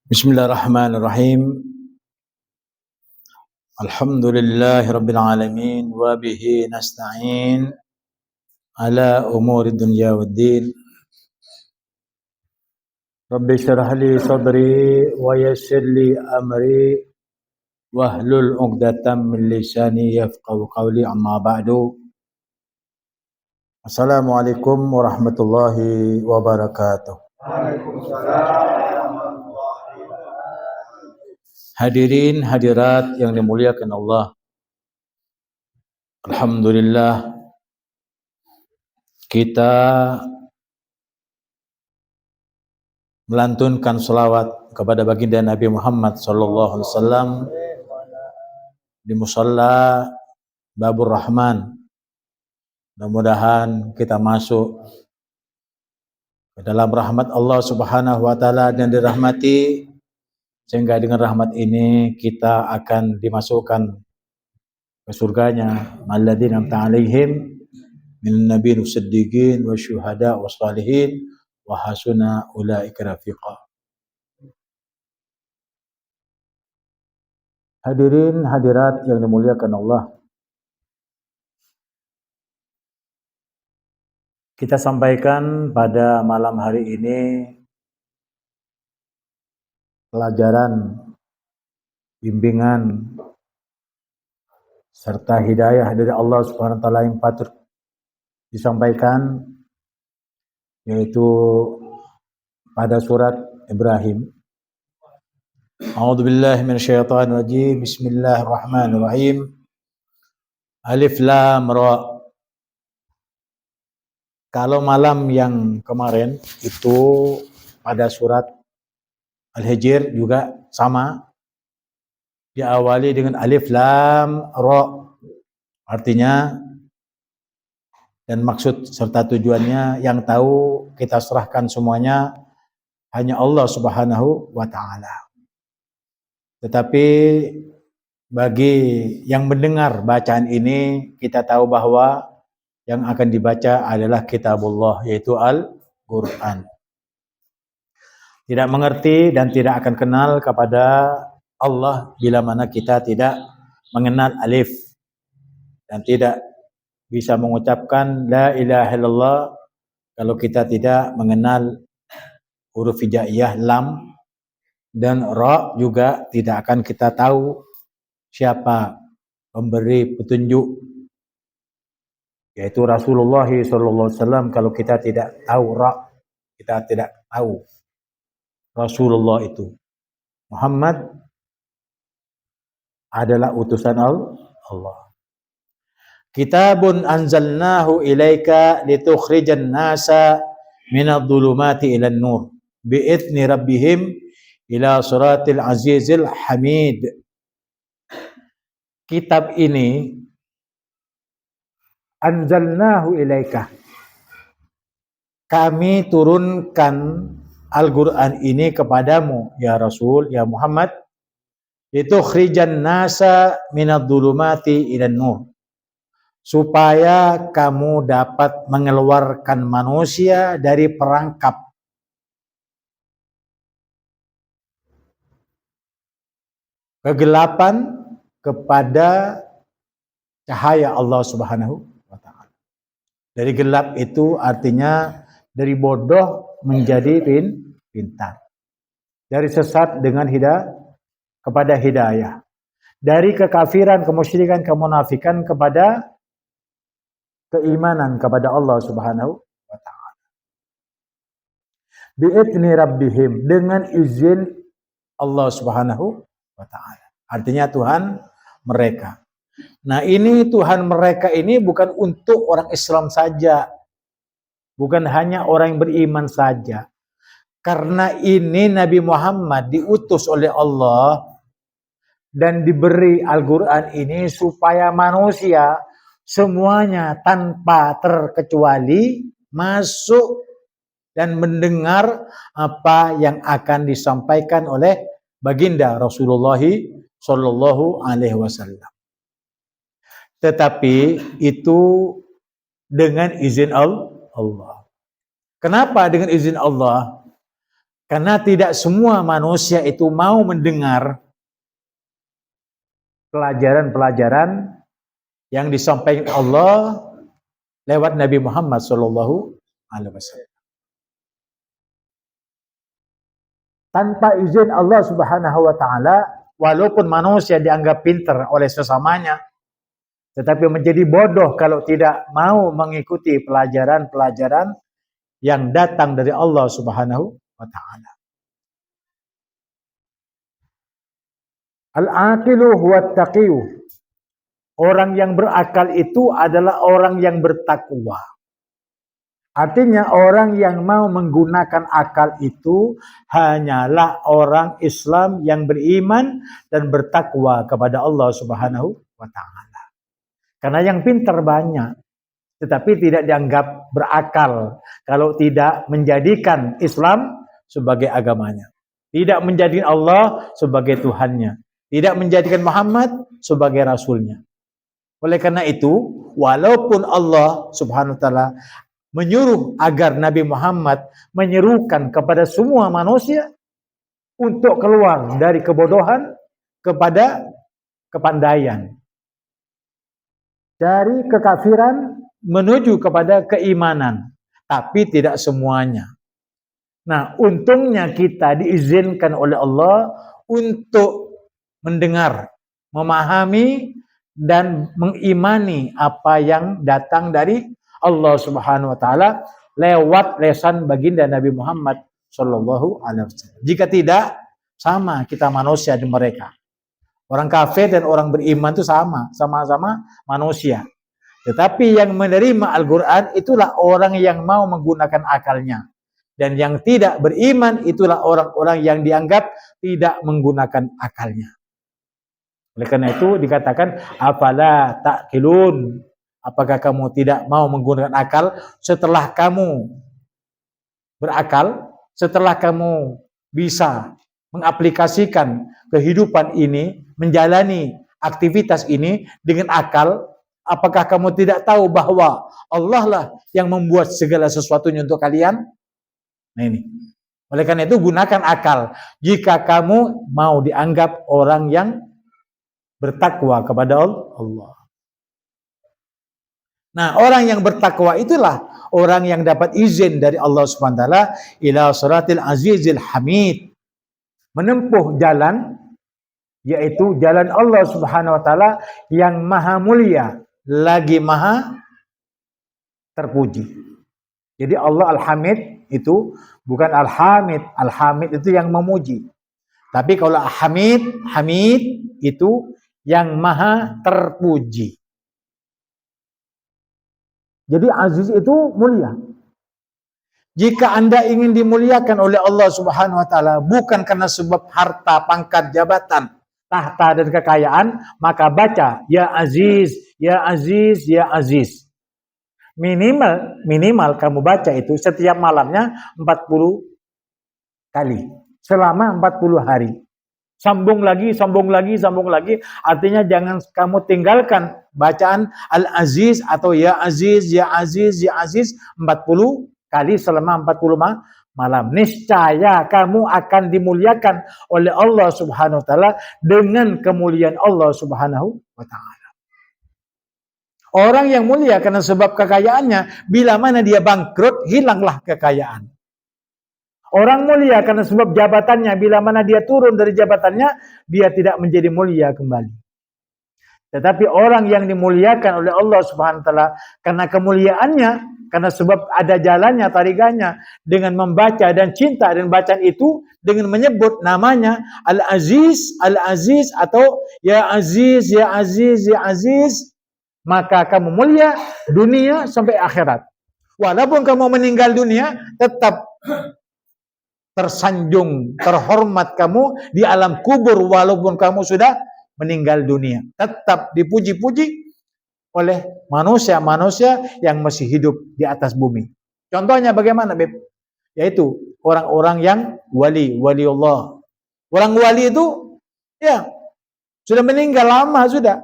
Bismillahirrahmanirrahim. Alhamdulillahirabbil alamin wa bihi nasta'in ala umuri dunya waddin. Rabbi shrah li sadri wa yassir li amri wahlul 'uqdatam min lisani yafqahu qawli, amma ba'du. Assalamualaikum warahmatullahi wabarakatuh. Hadirin hadirat yang dimuliakan Allah. Alhamdulillah kita melantunkan selawat kepada baginda Nabi Muhammad sallallahu alaihi wasallam di musalla Babur Rahman. Mudah-mudahan kita masuk ke dalam rahmat Allah Subhanahu wa taala dan dirahmati, sehingga dengan rahmat ini kita akan dimasukkan ke surganya alladzina an'amta 'alaihim minan nabiyyin was-siddiqin wasyuhada was-shalihin wa hasuna ulaika rafiqa. Hadirin hadirat yang dimuliakan Allah, kita sampaikan pada malam hari ini pelajaran, bimbingan, serta hidayah dari Allah Subhanahu wa taala yang patut disampaikan, yaitu pada surat Ibrahim. A'udzubillahi minasyaitonir rajim. Bismillahirrahmanirrahim. Alif Lam Ra. Kalau malam yang kemarin itu pada surat Al-Hijr juga sama, diawali dengan Alif Lam Ra. Artinya dan maksud serta tujuannya yang tahu kita serahkan semuanya hanya Allah Subhanahu wa taala. Tetapi bagi yang mendengar bacaan ini, kita tahu bahwa yang akan dibaca adalah kitabullah, yaitu Al-Quran. Tidak mengerti dan tidak akan kenal kepada Allah bila mana kita tidak mengenal alif dan tidak bisa mengucapkan la ilaha illallah kalau kita tidak mengenal huruf hijaiyah lam, dan ra juga tidak akan kita tahu siapa pemberi petunjuk, yaitu Rasulullah SAW. Kalau kita tidak tahu ra, kita tidak tahu Rasulullah itu. Muhammad adalah utusan Allah. Kitabun anzalnahu ilaika litukhrijan nasa minadh-dhulumati ilan nur bi'idzni rabbihim ila siratil azizil hamid. Kitab ini anzalnahu ilaika, kami turunkan Al-Quran ini kepadamu ya Rasul, ya Muhammad, itu khrijan nasa minadh-dhulumati ilan nur, supaya kamu dapat mengeluarkan manusia dari perangkap kegelapan kepada cahaya Allah Subhanahu wa taala. Dari gelap itu artinya dari bodoh menjadi pintar. Dari sesat dengan kepada hidayah. Dari kekafiran, kemusyrikan, kemunafikan kepada keimanan kepada Allah Subhanahu wa taala. Bi'idzni rabbihim, dengan izin Allah Subhanahu wa taala. Artinya Tuhan mereka. Nah, ini Tuhan mereka ini bukan untuk orang Islam saja. Bukan hanya orang yang beriman saja. Karena ini Nabi Muhammad diutus oleh Allah dan diberi Al-Quran ini supaya manusia semuanya tanpa terkecuali masuk dan mendengar apa yang akan disampaikan oleh baginda Rasulullah Shallallahu Alaihi Wasallam. Tetapi itu dengan izin Allah. Kenapa dengan izin Allah? Karena tidak semua manusia itu mau mendengar pelajaran-pelajaran yang disampaikan Allah lewat Nabi Muhammad SAW. Tanpa izin Allah Subhanahu wa Ta'ala, walaupun manusia dianggap pintar oleh sesamanya, tetapi menjadi bodoh kalau tidak mau mengikuti pelajaran-pelajaran yang datang dari Allah Subhanahu wa Ta'ala. Al-aqilu huwa taqiyu. Orang yang berakal itu adalah orang yang bertakwa. Artinya orang yang mau menggunakan akal itu hanyalah orang Islam yang beriman dan bertakwa kepada Allah Subhanahu wa Ta'ala. Karena yang pintar banyak, tetapi tidak dianggap berakal kalau tidak menjadikan Islam sebagai agamanya. Tidak menjadikan Allah sebagai Tuhannya. Tidak menjadikan Muhammad sebagai Rasulnya. Oleh karena itu, walaupun Allah Subhanahu wa Ta'ala menyuruh agar Nabi Muhammad menyerukan kepada semua manusia untuk keluar dari kebodohan kepada kepandaian, dari kekafiran menuju kepada keimanan, tapi tidak semuanya. Nah, untungnya kita diizinkan oleh Allah untuk mendengar, memahami, dan mengimani apa yang datang dari Allah Subhanahu wa Ta'ala lewat lesan baginda Nabi Muhammad Sallallahu Alaihi Wasallam. Jika tidak, sama kita manusia di mereka. Orang kafir dan orang beriman itu sama-sama manusia. Tetapi yang menerima Al-Quran itulah orang yang mau menggunakan akalnya. Dan yang tidak beriman itulah orang-orang yang dianggap tidak menggunakan akalnya. Oleh karena itu dikatakan, afala ta'qilun. Apakah kamu tidak mau menggunakan akal setelah kamu berakal, setelah kamu bisa mengaplikasikan kehidupan ini, menjalani aktivitas ini dengan akal? Apakah kamu tidak tahu bahwa Allah lah yang membuat segala sesuatunya untuk kalian? Nah ini. Oleh karena itu gunakan akal jika kamu mau dianggap orang yang bertakwa kepada Allah. Nah, orang yang bertakwa itulah orang yang dapat izin dari Allah Subhanahu wa taala ila siratil azizil hamid. Menempuh jalan, yaitu jalan Allah Subhanahu wa taala yang maha mulia lagi maha terpuji. Jadi Allah Al-Hamid itu bukan Al-Hamid. Al-Hamid itu yang memuji. Tapi kalau Hamid itu yang maha terpuji. Jadi aziz itu mulia. Jika Anda ingin dimuliakan oleh Allah Subhanahu wa taala bukan karena sebab harta, pangkat, jabatan, tahta dan kekayaan, maka baca ya Aziz, ya Aziz, ya Aziz. Minimal kamu baca itu setiap malamnya 40 kali selama 40 hari. Sambung lagi. Artinya jangan kamu tinggalkan bacaan Al-Aziz atau Ya Aziz, Ya Aziz, Ya Aziz 40 kali selama 40 malam. Niscaya kamu akan dimuliakan oleh Allah Subhanahu wa taala dengan kemuliaan Allah Subhanahu wa taala. Orang yang mulia karena sebab kekayaannya, bila mana dia bangkrut, hilanglah kekayaan. Orang mulia karena sebab jabatannya, bila mana dia turun dari jabatannya, dia tidak menjadi mulia kembali. Tetapi orang yang dimuliakan oleh Allah Subhanahu wa taala karena kemuliaannya, karena sebab ada jalannya, tarikannya dengan membaca dan cinta dan bacaan itu dengan menyebut namanya Al-Aziz, Al-Aziz atau Ya Aziz, Ya Aziz, Ya Aziz, maka kamu mulia dunia sampai akhirat. Walaupun kamu meninggal dunia, tetap tersanjung, terhormat kamu di alam kubur walaupun kamu sudah meninggal dunia. Tetap dipuji-puji oleh manusia-manusia yang masih hidup di atas bumi. Contohnya bagaimana, Beb? Yaitu orang-orang yang wali Allah. Orang wali itu ya sudah meninggal lama sudah.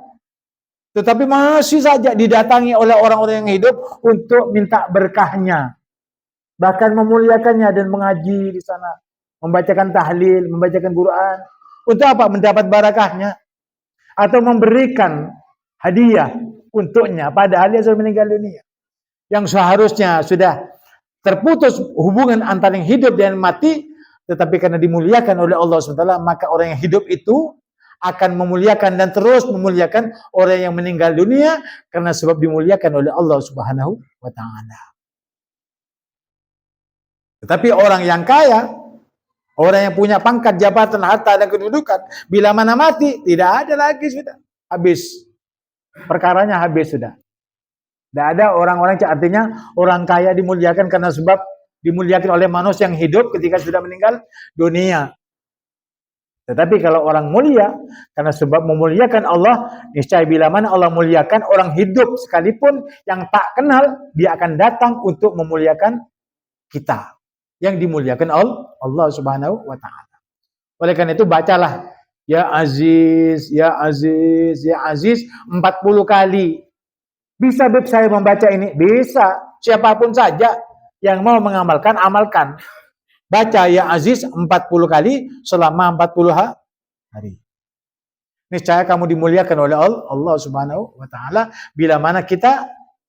Tetapi masih saja didatangi oleh orang-orang yang hidup untuk minta berkahnya. Bahkan memuliakannya dan mengaji di sana, membacakan tahlil, membacakan Quran. Untuk apa? Mendapat barakahnya. Atau memberikan hadiah untuknya, padahal dia sudah meninggal dunia. Yang seharusnya sudah terputus hubungan antara yang hidup dan mati, tetapi karena dimuliakan oleh Allah SWT, maka orang yang hidup itu akan memuliakan dan terus memuliakan orang yang meninggal dunia karena sebab dimuliakan oleh Allah Subhanahu wa taala. Tetapi orang yang kaya, orang yang punya pangkat, jabatan, harta dan kedudukan, bila mana mati tidak ada lagi, sudah habis. Perkaranya habis sudah. Tidak ada orang-orang, artinya orang kaya dimuliakan karena sebab dimuliakan oleh manusia yang hidup ketika sudah meninggal dunia. Tetapi kalau orang mulia, karena sebab memuliakan Allah, niscaya bila mana Allah muliakan orang hidup sekalipun yang tak kenal, dia akan datang untuk memuliakan kita. Yang dimuliakan Allah Subhanahu wa taala. Oleh karena itu bacalah ya Aziz, ya Aziz, ya Aziz 40 kali. Bisa Beb saya membaca ini? Bisa. Siapapun saja yang mau mengamalkan, amalkan. Baca ya Aziz 40 kali selama 40 hari. Niscaya kamu dimuliakan oleh Allah Subhanahu wa taala bila mana kita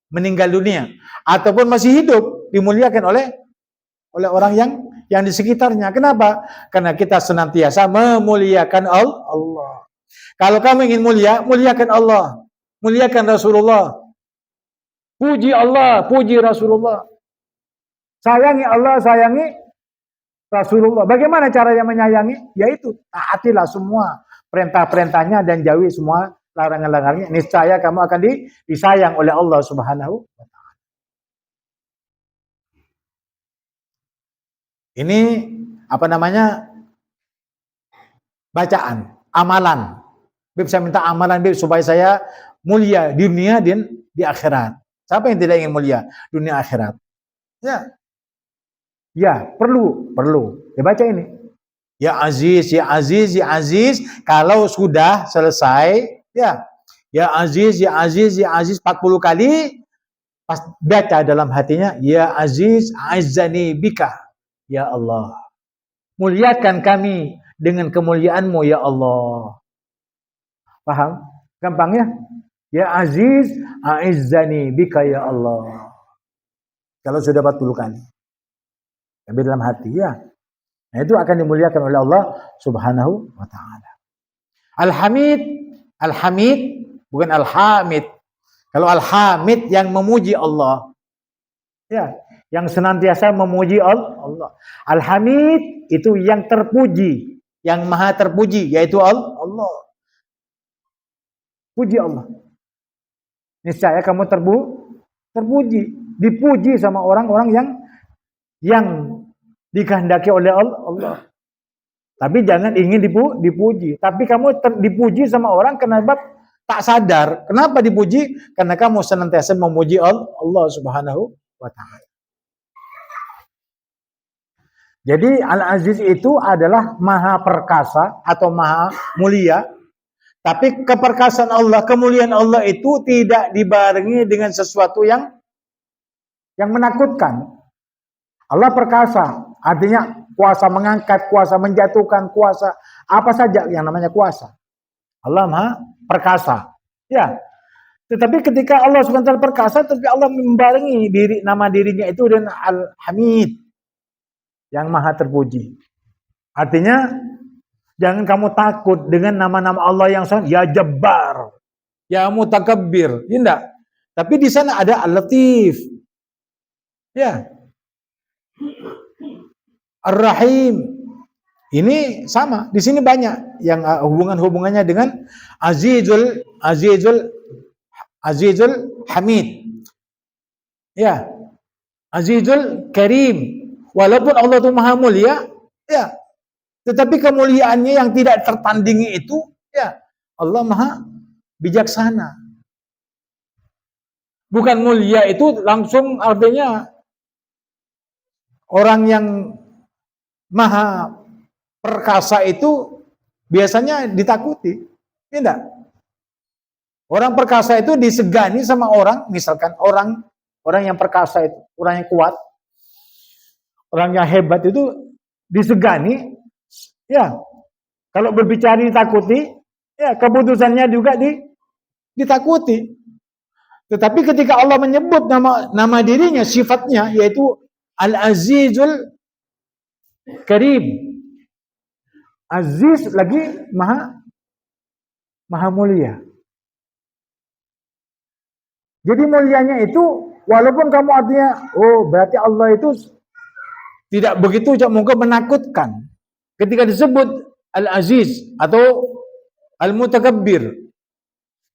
meninggal dunia ataupun masih hidup, dimuliakan oleh orang yang di sekitarnya. Kenapa? Karena kita senantiasa memuliakan Allah. Kalau kamu ingin mulia, muliakan Allah, muliakan Rasulullah. Puji Allah, puji Rasulullah. Sayangi Allah, sayangi Rasulullah. Bagaimana caranya menyayangi? Yaitu taatilah semua perintah-perintahnya dan jauhi semua larangan-larangannya. Niscaya kamu akan disayang oleh Allah Subhanahu wa taala. Ini apa namanya? Bacaan, amalan. Bib, saya minta amalan Bib supaya saya mulia di dunia dan di akhirat. Siapa yang tidak ingin mulia dunia akhirat? Ya. Ya, perlu. Ya baca ini. Ya Aziz, ya Aziz, ya Aziz. Kalau sudah selesai, ya. Ya Aziz, ya Aziz, ya Aziz 40 kali. Pas baca dalam hatinya, ya Aziz, a'izzani bika. Ya Allah. Muliakan kami dengan kemuliaan-Mu ya Allah. Paham? Gampang ya? Ya Aziz, a'izzani bika ya Allah. Kalau sudah 40 kali. Tapi dalam hati ya. Nah, itu akan dimuliakan oleh Allah Subhanahu wa taala. Al-Hamid bukan Al-Hamid. Kalau Al-Hamid yang memuji Allah. Ya, yang senantiasa memuji Allah. Al-Hamid itu yang terpuji, yang maha terpuji yaitu Allah. Puji Allah. Niscaya kamu terpuji, dipuji sama orang-orang yang dikehendaki oleh Allah. Tapi jangan ingin dipuji. Tapi kamu dipuji sama orang kenapa tak sadar. Kenapa dipuji? Karena kamu senantiasa memuji Allah Subhanahu wa taala. Jadi Al-Aziz itu adalah maha perkasa atau maha mulia. Tapi keperkasaan Allah, kemuliaan Allah itu tidak dibarengi dengan sesuatu yang menakutkan. Allah perkasa, artinya kuasa mengangkat, kuasa menjatuhkan, kuasa apa saja yang namanya kuasa. Allah maha perkasa. Ya. Tetapi ketika Allah SWT perkasa, tapi Allah membarengi nama dirinya itu dengan Al-Hamid, yang maha terpuji. Artinya jangan kamu takut dengan nama-nama Allah yang sama, ya Jabbar, ya Mutakabbir, tidak. Tapi di sana ada Al-Latif, ya, Ar-Rahim. Ini sama. Di sini banyak yang hubungannya dengan Azizul Hamid. Ya. Azizul Karim. Walaupun Allah itu Maha Mulia, ya. Tetapi kemuliaannya yang tidak tertandingi itu, ya, Allah Maha Bijaksana. Bukan mulia itu langsung artinya orang yang maha perkasa itu biasanya ditakuti. Tidak. Orang perkasa itu disegani sama orang, misalkan orang yang perkasa itu, orang yang kuat, orang yang hebat itu disegani, ya. Kalau berbicara ditakuti, ya keputusannya juga ditakuti. Tetapi ketika Allah menyebut nama dirinya, sifatnya, yaitu Al-Azizul Karim. Aziz lagi maha mulia. Jadi mulianya itu, walaupun kamu artinya, oh berarti Allah itu tidak begitu mungkin menakutkan. Ketika disebut Al-Aziz atau Al-Mutakabbir.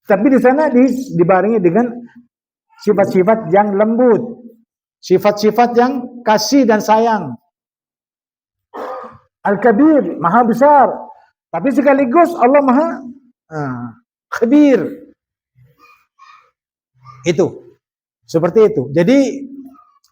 Tapi di sana dibarengi dengan sifat-sifat yang lembut. Sifat-sifat yang kasih dan sayang. Al-Kabir, maha besar. Tapi sekaligus Allah maha khabir. Itu. Seperti itu. Jadi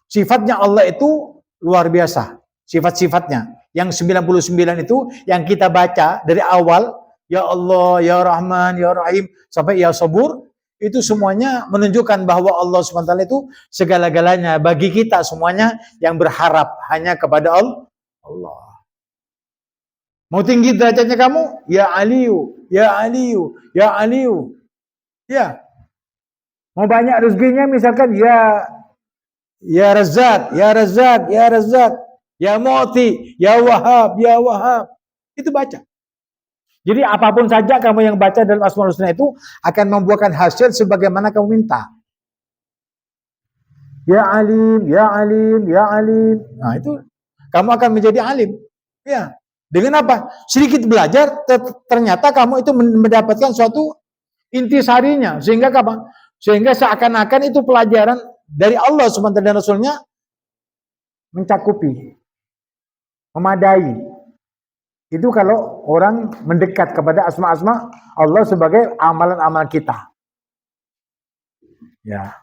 sifatnya Allah itu luar biasa. Sifat-sifatnya. Yang 99 itu yang kita baca dari awal. Ya Allah, Ya Rahman, Ya Rahim. Sampai Ya Sabur. Itu semuanya menunjukkan bahwa Allah SWT itu segala-galanya. Bagi kita semuanya yang berharap hanya kepada Allah. Mau tinggi derajatnya kamu? Ya Aliyu, Ya Aliyu, Ya Aliyu. Ya. Mau banyak rezekinya misalkan Ya Razzaq, Ya Razzaq, Ya Razzaq, Ya Mu'ti, Ya Wahhab, Ya Wahhab. Itu baca. Jadi apapun saja kamu yang baca dalam Asmaul Husna itu akan membuahkan hasil sebagaimana kamu minta. Ya Alim, Ya Alim, Ya Alim. Nah itu kamu akan menjadi alim. Ya. Dengan apa? Sedikit belajar, ternyata kamu itu mendapatkan suatu intisarinya. Sehingga kapan? Sehingga seakan-akan itu pelajaran dari Allah SWT dan Rasulnya mencakupi, memadai. Itu kalau orang mendekat kepada asma-asma Allah sebagai amalan-amalan kita. Ya.